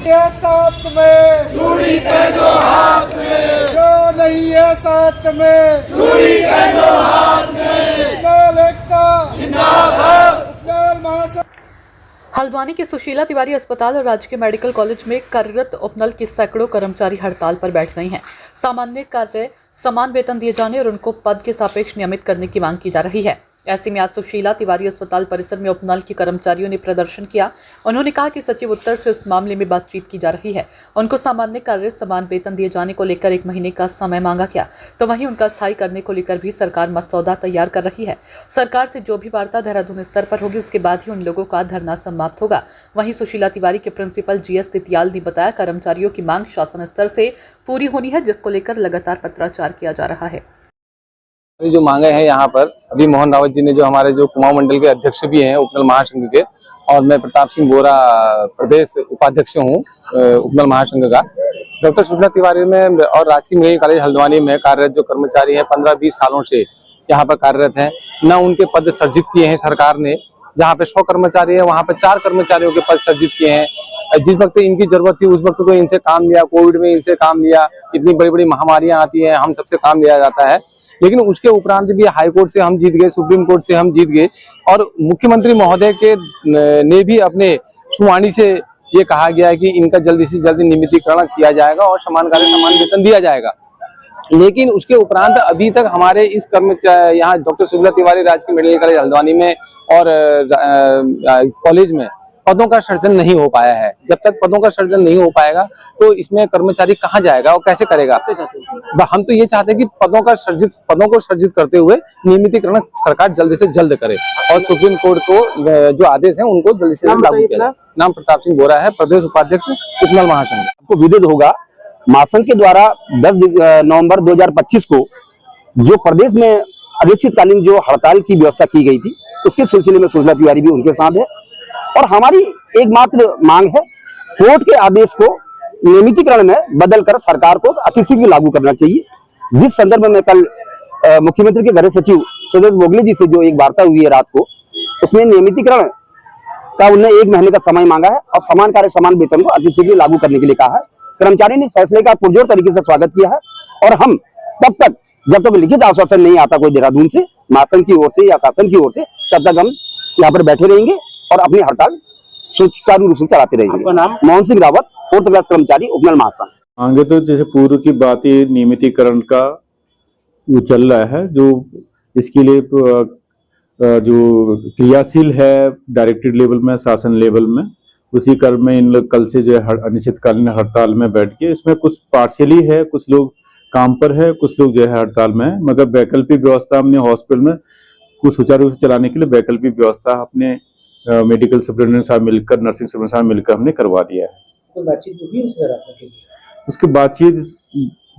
ये साथ में चूड़ी पहनो हाथ में, जो नहीं है साथ में चूड़ी पहनो हाथ में, उपनल एकता जिंदाबाद। उपनल महासंघ। हल्द्वानी के सुशीला तिवारी अस्पताल और राजकीय मेडिकल कॉलेज में कार्यरत उपनल के सैकड़ों कर्मचारी हड़ताल पर बैठ गए हैं। सामान्य कार्य समान वेतन दिए जाने और उनको पद के सापेक्ष नियमित करने की मांग की जा रही है। ऐसे में आज सुशीला तिवारी अस्पताल परिसर में उपनल के कर्मचारियों ने प्रदर्शन किया। उन्होंने कहा कि सचिव उत्तर से इस मामले में बातचीत की जा रही है। उनको सामान्य कार्य समान वेतन दिए जाने को लेकर 1 महीने का समय मांगा गया, तो वहीं उनका स्थायी करने को लेकर भी सरकार मसौदा तैयार कर रही है। सरकार से जो भी वार्ता देहरादून स्तर पर होगी, उसके बाद ही उन लोगों का धरना समाप्त होगा। वहीं सुशीला तिवारी के प्रिंसिपल GS तितियाल ने बताया, कर्मचारियों की मांग शासन स्तर से पूरी होनी है, जिसको लेकर लगातार पत्राचार किया जा रहा है। जो मांगे हैं यहाँ पर अभी मोहन रावत जी ने, जो हमारे जो कुमाऊं मंडल के अध्यक्ष भी हैं उपनल महासंघ के, और मैं प्रताप सिंह बोरा प्रदेश उपाध्यक्ष हूँ उपनल महासंघ का। डॉक्टर सुशीला तिवारी में और राजकीय मेडिकल कॉलेज हल्द्वानी में कार्यरत जो कर्मचारी हैं 15-20 सालों से यहाँ पर कार्यरत हैं, न उनके पद सर्जित किए हैं सरकार ने। जहाँ पे 100 कर्मचारी है वहाँ पे 4 कर्मचारियों के पद सर्जित किए हैं। जिस वक्त इनकी जरूरत थी उस वक्त तो इनसे काम लिया, कोविड में इनसे काम लिया, इतनी बड़ी बड़ी महामारियां आती हैं, हम सबसे काम लिया जाता है। लेकिन उसके उपरांत भी हाई कोर्ट से हम जीत गए, सुप्रीम कोर्ट से हम जीत गए, और मुख्यमंत्री महोदय के ने भी अपने सुवाणी से ये कहा गया है कि इनका जल्दी से जल्दी नियमितीकरण किया जाएगा और समान कार्य समान वेतन दिया जाएगा। लेकिन उसके उपरांत अभी तक हमारे इस कर्मचारी यहाँ डॉक्टर सुशीला तिवारी राजकीय मेडिकल कॉलेज हल्द्वानी में और कॉलेज में पदों का सृजन नहीं हो पाया है। जब तक पदों का सृजन नहीं हो पाएगा तो इसमें कर्मचारी कहाँ जाएगा और कैसे करेगा। हम तो ये चाहते हैं कि पदों को सृजित करते हुए नियमितीकरण सरकार जल्दी से जल्द करे और सुप्रीम कोर्ट को जो आदेश है उनको जल्दी से लागू किया जाए। नाम प्रताप सिंह बोरा है, प्रदेश उपाध्यक्ष उपनल महासंघ। आपको विदित होगा, महासंघ के द्वारा 10 नवंबर 2025 को जो प्रदेश में अनिश्चितकालीन जो हड़ताल की व्यवस्था की गई थी, उसके सिलसिले में सुशीला तिवारी भी उनके साथ है। और हमारी एकमात्र मांग है, कोर्ट के आदेश को नियमितीकरण में बदलकर सरकार को अतिशीघ्र लागू करना चाहिए। जिस संदर्भ में कल मुख्यमंत्री के गृह सचिव सुदेश बोगले जी से जो एक वार्ता हुई है रात को, उसमें नियमितीकरण का उन्हें 1 महीने का समय मांगा है और समान कार्य समान वेतन को अतिशीघ्र लागू करने के लिए कहा है। कर्मचारी ने इस फैसले का पुरजोर तरीके से स्वागत किया है और हम तब तक, जब तक लिखित आश्वासन नहीं आता कोई देहरादून से, महासंघ की ओर से या शासन की ओर से, तब तक हम यहाँ पर बैठे रहेंगे और अपनी हड़ताल सुचारू रूप से चलाते रहेंगे। मोहन सिंह रावत, 4th क्लास कर्मचारी, उपनल महासंघ। आगे तो जैसे पूर्व की बात ही नियमितीकरण का वो चल रहा है, जो इसके लिए जो क्रियाशील है डायरेक्टेड लेवल में, शासन लेवल में, उसी क्रम में इन लोग कल से जो है अनिश्चितकालीन हड़ताल में बैठ के, इसमें कुछ पार्शियली है, कुछ लोग काम पर है, कुछ लोग जो है हड़ताल में है। मगर वैकल्पिक व्यवस्था हमने हॉस्पिटल में कुछ सुचारू रूप से चलाने के लिए वैकल्पिक व्यवस्था अपने मेडिकल सुपरिटेंडेंट साहब मिलकर, नर्सिंग सुपरिटेंडेंट साहब मिलकर हमने करवा दिया है। तो बातचीत हुई उसके बातचीत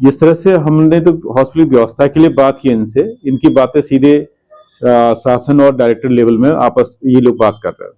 जिस तरह से हमने तो हॉस्पिटल व्यवस्था के लिए बात की इनसे, इनकी बातें सीधे शासन और डायरेक्टर लेवल में आपस ये लोग बात कर रहे हैं।